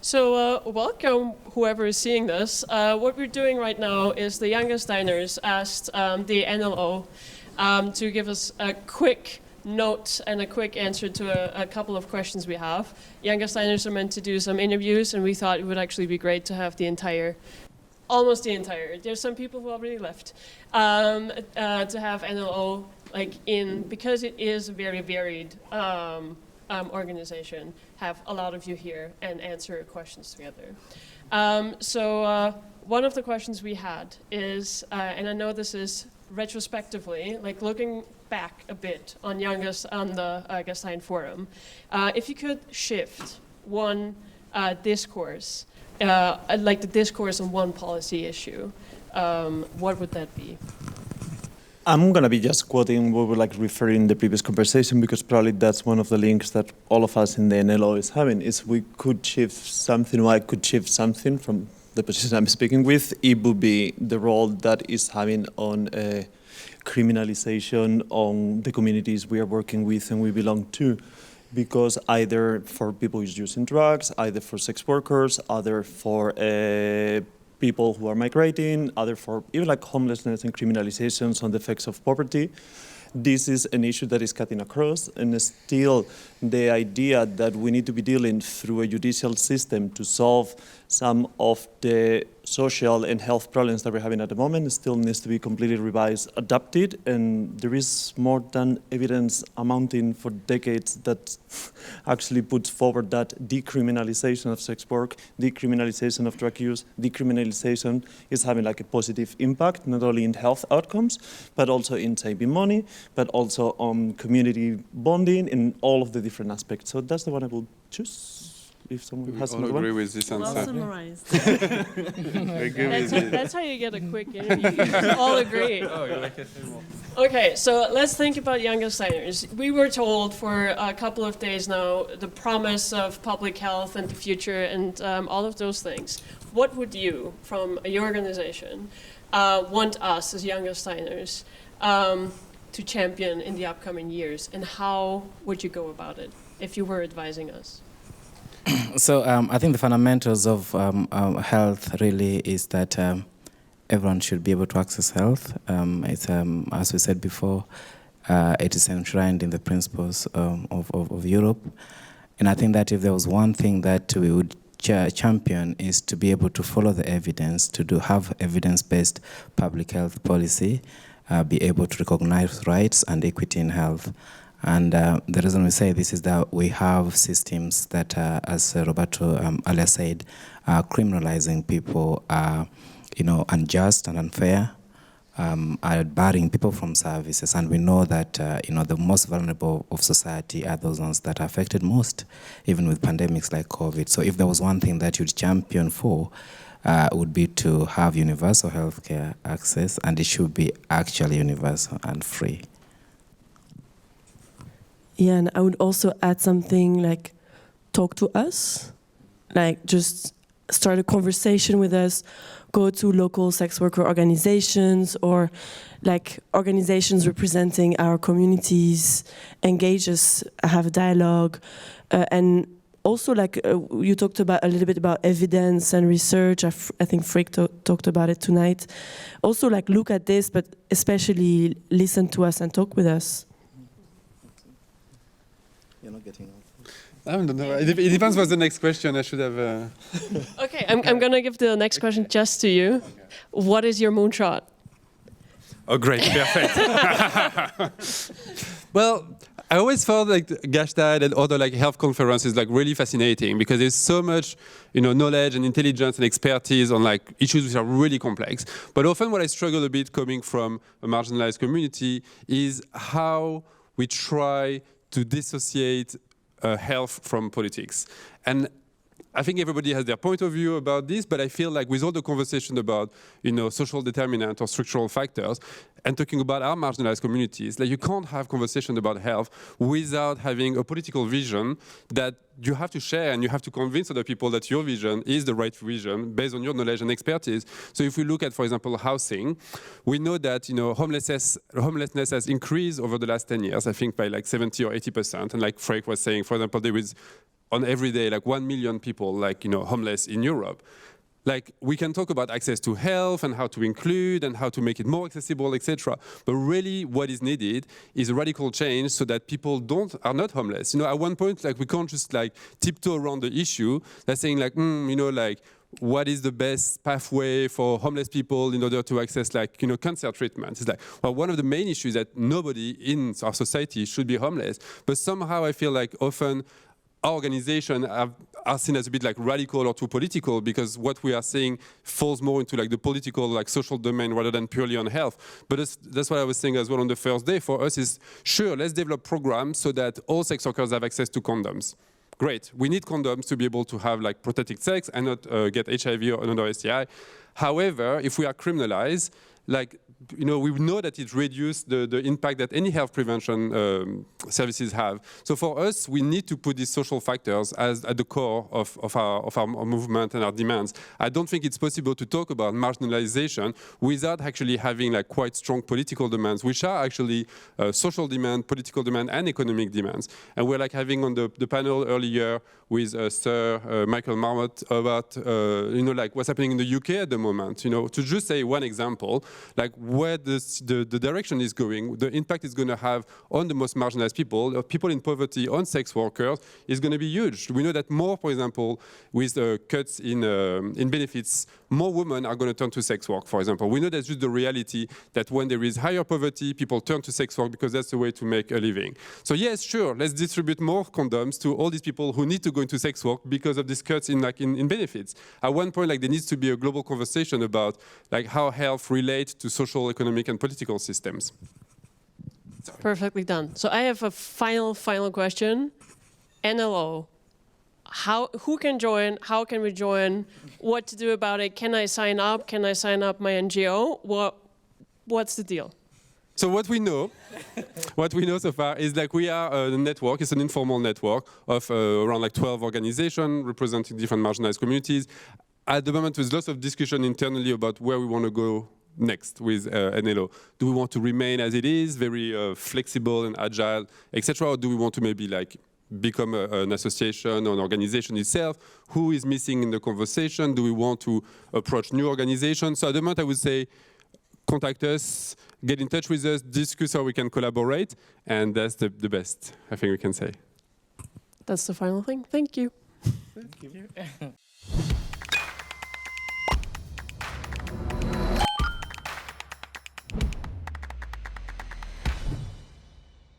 So welcome, whoever is seeing this. What we're doing right now is the Young Gastainers asked the NLO to give us a quick note and a quick answer to a couple of questions we have. Young Gastainers are meant to do some interviews, and we thought it would actually be great to have almost the entire. There's some people who already left. To have NLO because it is a very varied organization, have a lot of you here and answer questions together. So one of the questions we had is, and I know this is retrospectively, like looking back a bit on the Gastein Forum, if you could shift one discourse, like the discourse on one policy issue, what would that be? I'm going to be just quoting what we were referring in the previous conversation, because probably that's one of the links that all of us in the NLO is having, is we could shift something, or I could shift something from the position I'm speaking with. It would be the role that is having on criminalization on the communities we are working with and we belong to. Because either for people who's using drugs, either for sex workers, either for people who are migrating, other for even homelessness and criminalizations on the effects of poverty. This is an issue that is cutting across, and still the idea that we need to be dealing through a judicial system to solve some of the social and health problems that we're having at the moment still needs to be completely revised, adapted, and there is more than evidence amounting for decades that actually puts forward that decriminalization of sex work, decriminalization of drug use, decriminalization is having a positive impact, not only in health outcomes, but also in saving money, but also on community bonding in all of the different aspects. So that's the one I will choose. If someone has another one. Agree with this answer. Well summarized. That's how you get a quick interview. You all agree. Oh, you like it more. Okay, so let's think about Young Gastainers. We were told for a couple of days now the promise of public health and the future and all of those things. What would you, from your organization, want us as Young Gastainers to champion in the upcoming years, and how would you go about it if you were advising us? So I think the fundamentals of health really is that everyone should be able to access health. It's as we said before, it is enshrined in the principles of Europe, and I think that if there was one thing that we would champion is to be able to follow the evidence, to have evidence-based public health policy, be able to recognize rights and equity in health. And the reason we say this is that we have systems that, as Roberto earlier said, are criminalizing people, unjust and unfair, are barring people from services. And we know that, the most vulnerable of society are those ones that are affected most, even with pandemics like COVID. So if there was one thing that you'd champion for, would be to have universal healthcare access, and it should be actually universal and free. Yeah, and I would also add something like talk to us, like just start a conversation with us, go to local sex worker organizations or like organizations representing our communities, engage us, have a dialogue, and also you talked about a little bit about evidence and research. I think Frick talked about it tonight. Also look at this, but especially listen to us and talk with us. You're not getting off. I don't know. It depends what's the next question. I should have... Okay, I'm going to give the next question just to you. Okay. What is your moonshot? Oh, great. Perfect. Well, I always felt Gastein and other health conferences really fascinating because there's so much knowledge and intelligence and expertise on issues which are really complex. But often what I struggle a bit coming from a marginalized community is how we try to dissociate health from politics. And I think everybody has their point of view about this, but I feel with all the conversation about, social determinant or structural factors, and talking about our marginalized communities, you can't have conversation about health without having a political vision that you have to share, and you have to convince other people that your vision is the right vision based on your knowledge and expertise. So if we look at, for example, housing, we know that homelessness has increased over the last 10 years, I think by 70 or 80%. And like Frank was saying, for example, there is on every day, like 1 million people, like, homeless in Europe. Like, we can talk about access to health and how to include and how to make it more accessible, etc. But really, what is needed is a radical change so that people are not homeless. At one point, like, we can't just like tiptoe around the issue. That's saying like, what is the best pathway for homeless people in order to access like, cancer treatment? It's like, well, one of the main issues is that nobody in our society should be homeless. But somehow I feel like often our organizations are seen as a bit like radical or too political, because what we are saying falls more into like the political, like social domain rather than purely on health. But that's what I was saying as well on the first day. For us is, sure, let's develop programs so that all sex workers have access to condoms. Great, we need condoms to be able to have like protected sex and not get HIV or another STI. However, if we are criminalized, like, we know that it reduces the impact that any health prevention services have. So for us, we need to put these social factors as at the core of our movement and our demands. I don't think it's possible to talk about marginalization without actually having like quite strong political demands, which are actually social demand, political demand, and economic demands. And we're like having on the panel earlier with Sir Michael Marmot about like what's happening in the UK at the moment. To just say one example, like where the direction is going, the impact is going to have on the most marginalized people in poverty, on sex workers, is going to be huge. We know that more, for example, with cuts in benefits, more women are going to turn to sex work, for example. We know that's just the reality, that when there is higher poverty, people turn to sex work because that's the way to make a living. So yes, sure, let's distribute more condoms to all these people who need to go into sex work because of these cuts in benefits. At one point, like, there needs to be a global conversation about like how health relates to social, economic, and political systems. Sorry. Perfectly done. So I have a final question. NLO. Who can join? How can we join? What to do about it? Can I sign up? Can I sign up my NGO? What's the deal? So what we know so far is like we are a network. It's an informal network of around like 12 organizations representing different marginalized communities. At the moment, there's lots of discussion internally about where we want to go next with NLO. Do we want to remain as it is, very flexible and agile, etc., or do we want to maybe like become an association or an organization itself? Who is missing in the conversation? Do we want to approach new organizations? So at the moment, I would say, contact us, get in touch with us, discuss how we can collaborate, and that's the best I think we can say. That's the final thing. Thank you. Thank you.